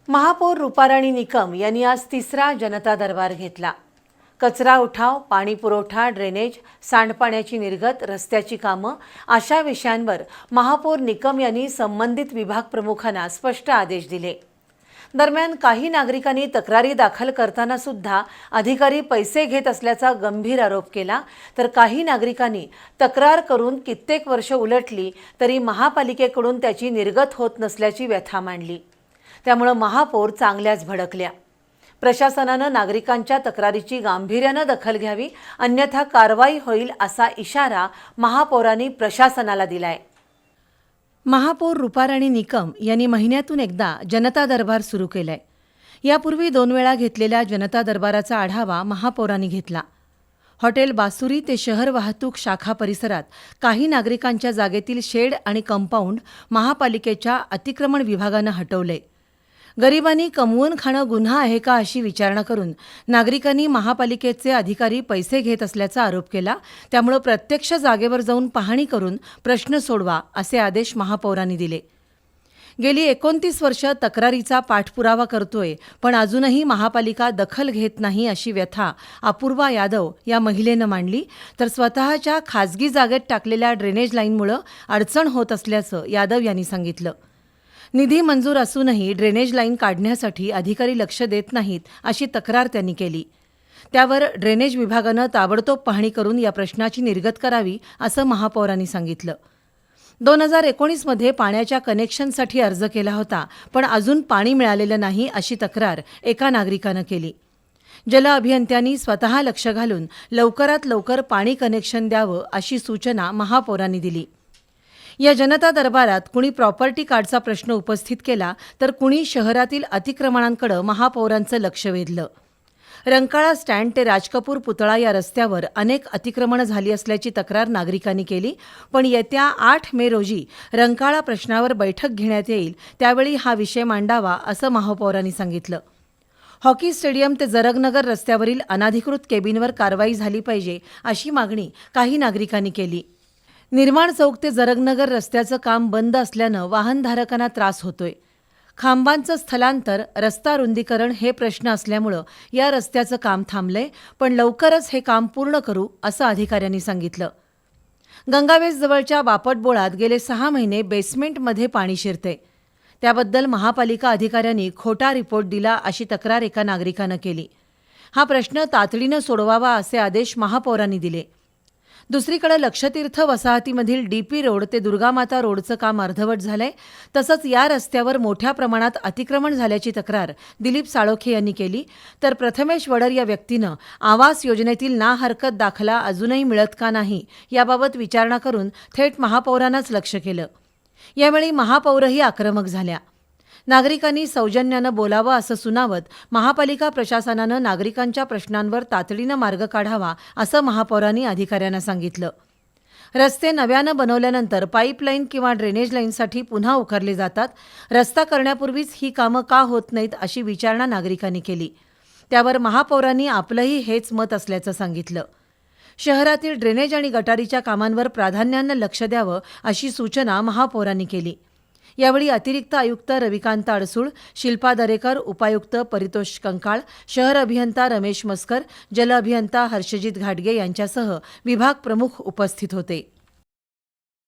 महापौर रूपाराणी निकम यांनी आज तिसरा जनता दरबार घेतला। कचरा उठाव, पाणी पुरवठा, ड्रेनेज, सांडपाण्याची निर्गत, रस्त्याची कामं अशा विषयांवर महापौर निकम यांनी संबंधित विभाग प्रमुखांना स्पष्ट आदेश दिले। दरम्यान काही नागरिकांनी तक्रारी दाखल करताना सुद्धा अधिकारी पैसे घेत असल्याचा गंभीर आरोप केला, तर काही नागरिकांनी तक्रार करून कित्येक वर्ष उलटली तरी महापालिकेकडून त्याची निर्गत होत नसल्याची व्यथा मांडली। त्यामुळे महापौर चांगल्याच भडकल्या। प्रशासनानं नागरिकांच्या तक्रारीची गांभीर्यानं दखल घ्यावी, अन्यथा कारवाई होईल असा इशारा महापौरांनी प्रशासनाला दिलाय। महापौर रूपाराणी निकम यांनी महिन्यातून एकदा जनता दरबार सुरू केलाय। यापूर्वी 2 वेळा घेतलेल्या जनता दरबाराचा आढावा महापौरांनी घेतला। हॉटेल बासुरी ते शहर वाहतूक शाखा परिसरात काही नागरिकांच्या जागेतील शेड आणि कंपाऊंड महापालिकेच्या अतिक्रमण विभागानं हटवले। गरिबांनी कमवून खाणं गुन्हा आहे का अशी विचारणा करून नागरिकांनी महापालिकेचे अधिकारी पैसे घेत असल्याचा आरोप केला। त्यामुळे प्रत्यक्ष जागेवर जाऊन पाहणी करून प्रश्न सोडवा असे आदेश महापौरांनी दिले। गेली 29 वर्ष तक्रारीचा पाठपुरावा करतोय, पण अजूनही महापालिका दखल घेत नाही अशी व्यथा अपूर्वा यादव या महिलेनं मांडली। तर स्वतःच्या खाजगी जागेत टाकलेल्या ड्रेनेज लाईनमुळे अडचण होत असल्याचं यादव यांनी सांगितलं। निधी मंजूर असूनही ड्रेनेज लाईन काढण्यासाठी अधिकारी लक्ष देत नाहीत अशी तक्रार त्यांनी केली। त्यावर ड्रेनेज विभागानं ताबडतोब पाहणी करून या प्रश्नाची निर्गत करावी असं महापौरांनी सांगितलं। 2019 मध्ये पाण्याच्या कनेक्शनसाठी अर्ज केला होता, पण अजून पाणी मिळालेलं नाही अशी तक्रार एका नागरिकानं केली। जल अभियंत्यांनी स्वतः लक्ष घालून लवकरात लवकर पाणी कनेक्शन द्यावं अशी सूचना महापौरांनी दिली। या जनता दरबारात कुणी प्रॉपर्टी कार्डचा प्रश्न उपस्थित केला, तर कुणी शहरातील अतिक्रमणांकडे महापौरांचं लक्ष वेधलं। रंकाळा स्टँड ते राजकपूर पुतळा या रस्त्यावर अनेक अतिक्रमणं झाली असल्याची तक्रार नागरिकांनी केली, पण येत्या 8 मे रोजी रंकाळा प्रश्नावर बैठक घेण्यात येईल, त्यावेळी हा विषय मांडावा असं महापौरांनी सांगितलं। हॉकी स्टेडियम ते जरगनगर रस्त्यावरील अनाधिकृत केबिनवर कारवाई झाली पाहिजे अशी मागणी काही नागरिकांनी केली। निर्माण चौक ते जरगनगर रस्त्याचं काम बंद असल्यानं वाहनधारकांना त्रास होतोय। खांबांचं स्थलांतर, रस्ता रुंदीकरण हे प्रश्न असल्यामुळं या रस्त्याचं काम थांबलंय, पण लवकरच हे काम पूर्ण करू असं अधिकाऱ्यांनी सांगितलं। गंगावेस जवळच्या बापटबोळात गेले 6 महिने बेसमेंटमध्ये पाणी शिरते, त्याबद्दल महापालिका अधिकाऱ्यांनी खोटा रिपोर्ट दिला अशी तक्रार एका नागरिकानं केली। हा प्रश्न तातडीनं सोडवावा असे आदेश महापौरांनी दिले। दुसरीकडे लक्षतीर्थ वसाहतीमधील डीपी रोड ते दुर्गामाता रोडचं काम अर्धवट झालंय, तसंच या रस्त्यावर मोठ्या प्रमाणात अतिक्रमण झाल्याची तक्रार दिलीप साळोखे यांनी केली। तर प्रथमेश वडर या व्यक्तीनं आवास योजनेतील ना हरकत दाखला अजूनही मिळत का नाही याबाबत विचारणा करून थेट महापौरांनाच लक्ष केलं। यावेळी महापौरही आक्रमक झाल्या। नागरिकांनी सौजन्यानं बोलावं असं सुनावत महापालिका प्रशासनानं नागरिकांच्या प्रश्नांवर तातडीनं मार्ग काढावा असं महापौरांनी अधिकाऱ्यांना सांगितलं। रस्ते नव्यानं बनवल्यानंतर पाईपलाईन किंवा ड्रेनेज लाईनसाठी पुन्हा उकरले जातात, रस्ता करण्यापूर्वीच ही कामं का होत नाहीत अशी विचारणा नागरिकांनी केली। त्यावर महापौरांनी आपलंही हेच मत असल्याचं सांगितलं। शहरातील ड्रेनेज आणि गटारीच्या कामांवर प्राधान्यानं लक्ष द्यावं अशी सूचना महापौरांनी केली। यावेळी अतिरिक्त आयुक्त रविकांत अडसूळ, शिल्पा दरेकर, उपायुक्त परितोष कंकाळ, शहर अभियंता रमेश मस्कर, जल अभियंता हर्षजित घाटगे यांच्यासह विभाग प्रमुख उपस्थित होते।